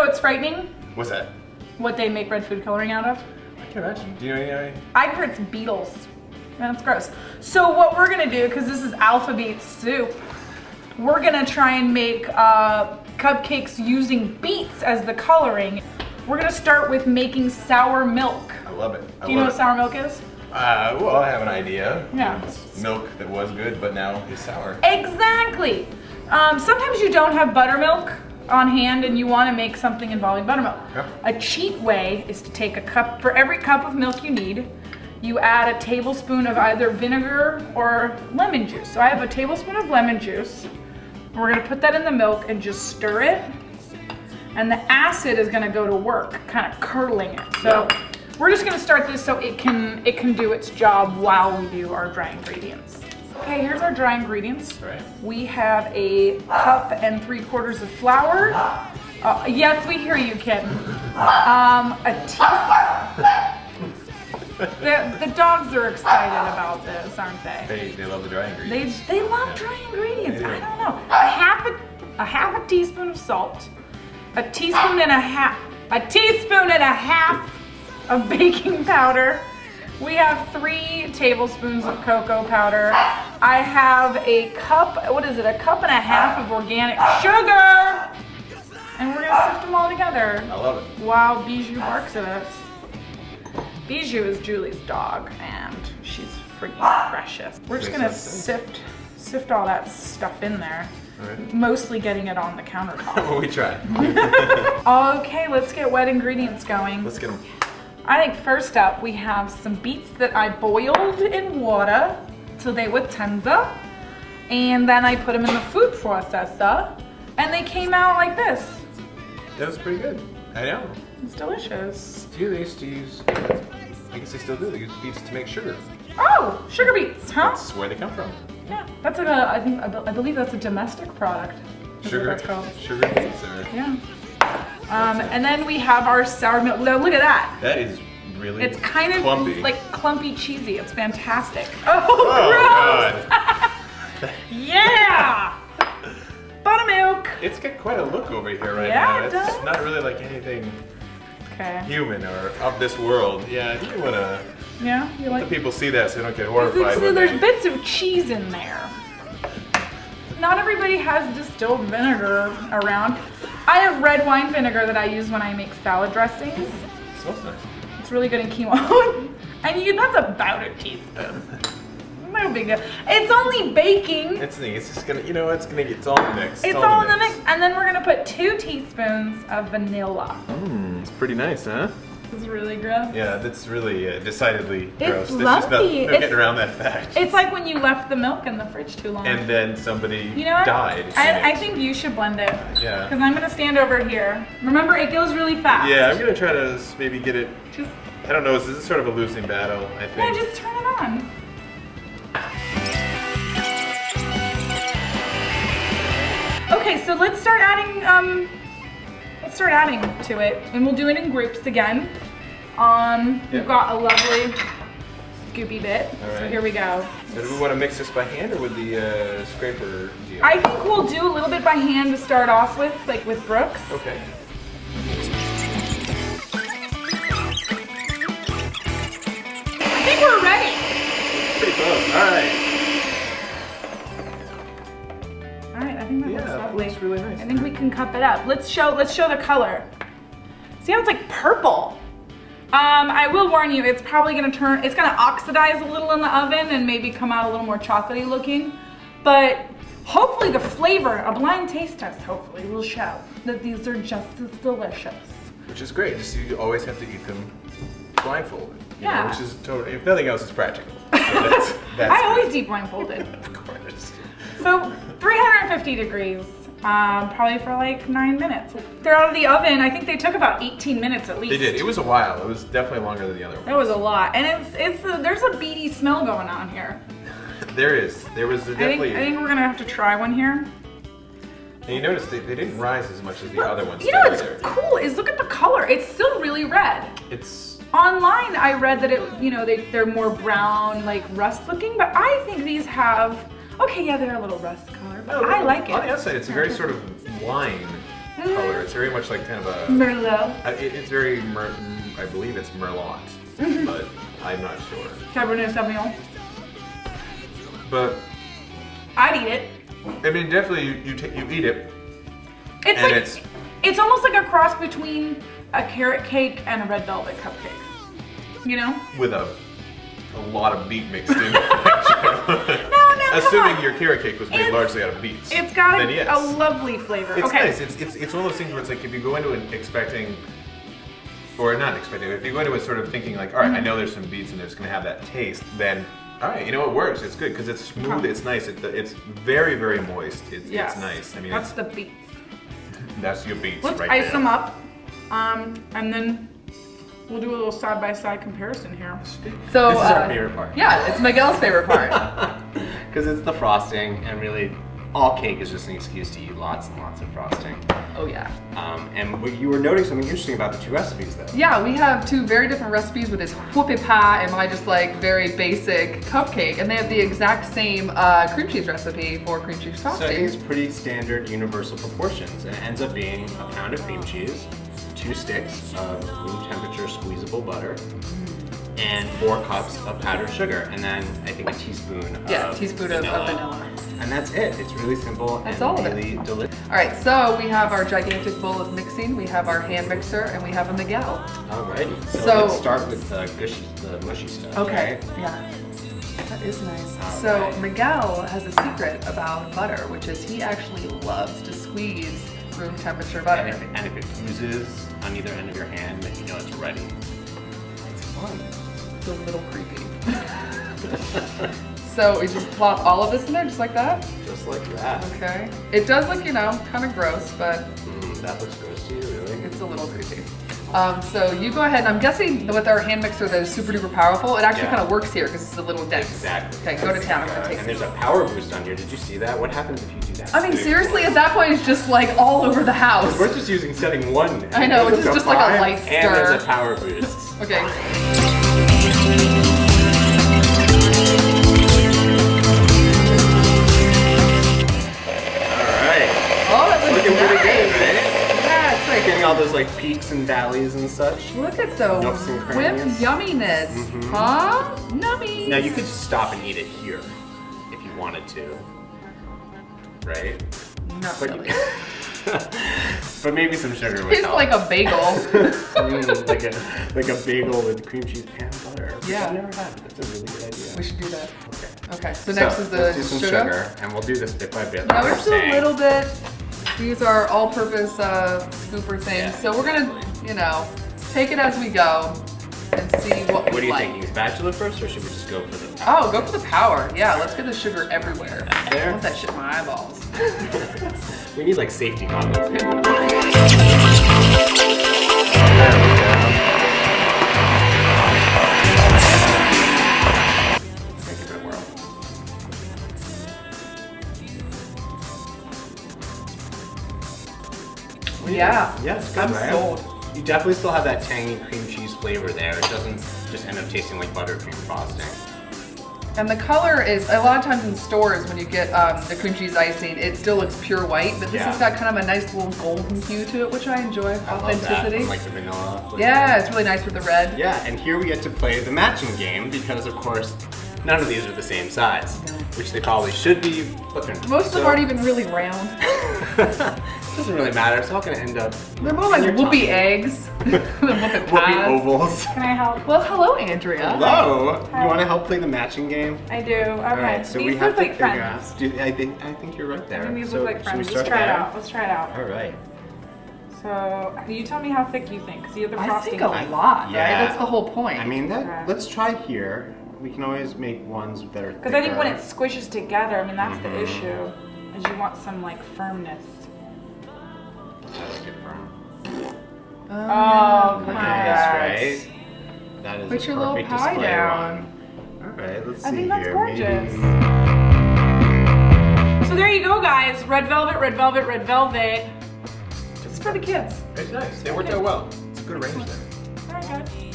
what's frightening? What's that? What they make red food coloring out of? I can imagine. Do you know any? I heard it's beetles. That's gross. So what we're gonna do, because this is Alphabeet soup, we're gonna try and make cupcakes using beets as the coloring. We're gonna start with making sour milk. I love it. Do you know what sour milk is? Well, I have an idea. Yeah. It's milk that was good, but now is sour. Exactly. Sometimes you don't have buttermilk on hand and you want to make something involving buttermilk. Yep. A cheat way is to take a cup, for every cup of milk you need, you add a tablespoon of either vinegar or lemon juice. So I have a tablespoon of lemon juice. We're gonna put that in the milk and just stir it. And the acid is gonna go to work, kind of curdling it. So we're just gonna start this so it can do its job while we do our dry ingredients. Okay, here's our dry ingredients. All right. We have a cup and 3/4 of flour. Yes, we hear you, kitten. A teaspoon. The dogs are excited about this, aren't they? They love the dry ingredients. They love dry ingredients. They do. I don't know. A half a teaspoon of salt, a teaspoon and a half of baking powder. We have 3 tablespoons of cocoa powder. I have a cup, what is it? A cup and a half of organic sugar. And we're gonna sift them all together. I love it. While Bijou barks at us. Bijou is Julie's dog and she's freaking precious. We're just gonna sift all that stuff in there. All right. Mostly getting it on the countertop. Well, we try. Okay, let's get wet ingredients going. Let's get them. I think first up we have some beets that I boiled in water till they were tender. And then I put them in the food processor and they came out like this. That was pretty good. I know. It's delicious. They used to use, I guess they still do, they use beets to make sugar. Oh, sugar beets, huh? That's where they come from. Yeah, that's like I believe that's a domestic product. Is what that's called. Sugar beets are. Yeah. And then we have our sour milk. Now look at that. That is really It's kind of clumpy. like clumpy cheesy. It's fantastic. Oh, gross! God. Yeah! Buttermilk. It's got quite a look over here right Yeah, now. it does. It's not really like anything Okay. human or of this world. Yeah, I think you want to Yeah, you let like people see that so they don't get horrified See, when there's they... bits of cheese in there. Not everybody has distilled vinegar around. I have red wine vinegar that I use when I make salad dressings. It smells nice. It's really good in quinoa. And that's about a teaspoon. No big deal. It's only baking. It's neat. It's just gonna, it's gonna get all in the mix. It's all in the mix. And then we're gonna put 2 teaspoons of vanilla. It's pretty nice, huh? This is really gross. Yeah, that's really decidedly gross. It's There's just no lumpy. getting around that fact. It's like when you left the milk in the fridge too long. And then somebody You know what? died. I think you should blend it. Yeah. Because I'm gonna stand over here. Remember, it goes really fast. Yeah, I'm gonna try to maybe get it. Just, I don't know. This is sort of a losing battle, I think. yeah, just turn it on. Okay, so let's start adding to it, and we'll do it in groups again. We've got a lovely scoopy bit. All right. So here we go. So do we want to mix this by hand or with the scraper deal? I think we'll do a little bit by hand to start off with, like with Brooke's. Okay. I think we're ready. Pretty close. All right. All right, I think that looks Yeah, that lovely. looks really nice. I think we can cup it up. Let's show the color. See how it's like purple? I will warn you, it's probably gonna oxidize a little in the oven and maybe come out a little more chocolatey looking. But hopefully the flavor, a blind taste test hopefully, will show that these are just as delicious. Which is great. Just you always have to eat them blindfolded. Yeah. Which is totally, if nothing else, is practical. So that's I always good. eat blindfolded. Of course. So 350 degrees, probably for like 9 minutes. They're out of the oven. I think they took about 18 minutes at least. They did. It was a while. It was definitely longer than the other one. That was a lot, and there's a beety smell going on here. There is. There was definitely. I think we're gonna have to try one here. And you notice they didn't rise as much as the other ones You know did what's either. cool is look at the color. It's still really red. It's. Online, I read that they're more brown, like rust looking, but I think these have. Okay, yeah, they're a little rust color, but I like it. On the outside, it's a very sort of wine color. It's very much like kind of a Merlot. It's very I believe it's Merlot, but I'm not sure. Cabernet Sauvignon. But I'd eat it. I mean, definitely you eat it. It's and like it's almost like a cross between a carrot cake and a red velvet cupcake. You know? With a lot of beet mixed in. No, Assuming your carrot cake was made largely out of beets. It's got then yes. a lovely flavor. It's okay. nice. It's one of those things where it's like if you go into it expecting, or not expecting, if you go into it sort of thinking like, all right, I know there's some beets and it's going to have that taste, then all right, you know it works. It's good because it's smooth. It's nice. It's very, very moist. It's nice. I mean, that's the beets. That's your beets Let's right ice there. them up, and then we'll do a little side-by-side comparison here. So This is our favorite part. Yeah, it's Miguel's favorite part. Because it's the frosting, and really, all cake is just an excuse to eat lots and lots of frosting. Oh yeah. And you were noting something interesting about the two recipes, though. Yeah, we have two very different recipes with this whoopie pie and my just like very basic cupcake, and they have the exact same cream cheese recipe for cream cheese So I think frosting. it's pretty standard, universal proportions. And it ends up being a pound of cream cheese, 2 sticks of room temperature squeezable butter, and 4 cups of powdered sugar, and then I think a teaspoon of teaspoon of vanilla. And that's it. It's really simple That's and all of it. really delicious. All right, so we have our gigantic bowl of mixing, we have our hand mixer, and we have a Miguel. Alrighty. So So- let's start with the mushy stuff. Okay. Right? Yeah. That is nice. All So right. Miguel has a secret about butter, which is he actually loves to squeeze room temperature butter. And if it oozes on either end of your hand, then you know it's ready. It's fun. It's a little creepy. So we just plop all of this in there just like that? Just like that. Okay. It does look, kind of gross, but That looks gross to you, really? it's a little creepy. So you go ahead, and I'm guessing with our hand mixer that is super duper powerful, it actually Yeah. kind of works here because it's a little dense. Exactly. Okay, go to town. I'm gonna take And this. there's a power boost on here. Did you see that? What happens if you do that? I mean, seriously, at that point, it's just like all over the house. We're just using setting 1. I know, It goes it's up to just like a 5, light And there's stir. a power boost. Okay. Alright. Oh, that looks Looking nice. pretty good, right? Yeah, it's like Getting all those like peaks and valleys and such. look at the Nooks and whip crannies. yumminess, huh? Nummies. Now you could just stop and eat it here if you wanted to. Right? Not But, really. but maybe some sugar would Tastes help. like a bagel. like a bagel with cream cheese pan butter. which Yeah. I've never had. That's a really good idea. We should do that. Okay. Okay, so next is the let's do some sugar. sugar, and we'll do this bit by bit. Now like I it's was a saying. little bit. These are all-purpose scooper things, Yeah. so we're gonna, take it as we go and see what we What are you like. thinking? Spatula first, or should we just go for the power? Oh, go for the power. Yeah, let's get the sugar everywhere. There. I want that shit in my eyeballs. We need like safety goggles. There we go. Give it a whirl. Yeah. Yeah, it's good, I'm right? sold. You definitely still have that tangy cream cheese flavor there. It doesn't just end up tasting like buttercream frosting. And the color is, a lot of times in stores when you get the cream cheese icing, it still looks pure white, but this Yeah. has got kind of a nice little golden hue to it, which I enjoy. I love that. Authenticity. From, like the vanilla. flavor. Yeah, it's really nice with the red. Yeah, and here we get to play the matching game because, of course, none of these are the same size, which they probably should be, but they're not. Most of them aren't even really round. Doesn't really matter. It's all gonna end up. They're more like in your whoopie tongue. eggs than whoopie Whoopie pies. ovals. Can I help? Well, hello, Andrea. Hello. Hi. You want to help play the matching game? I do. Okay. All right. So These we have look to like figure friends. out. I think you're right there. I think these So look like should we friends. start Let's try it there? out. Let's try it out. All right. So you tell me how thick you think, because you have the I frosting. think a lot, right? Yeah. That's the whole point. I mean, Okay. let's try here. We can always make ones that are. Because I think when it thicker. squishes together, I mean that's Mm-hmm. the issue, is you want some like firmness. I like it firm. Oh, come Look on. at this, right? That is Put a your little perfect pie display down. one. All right, let's see I think that's here. gorgeous. Maybe- So there you go, guys. Red velvet, red velvet, red velvet. It's for the kids. It's nice. They worked out well. It's a good arrangement. All right, guys.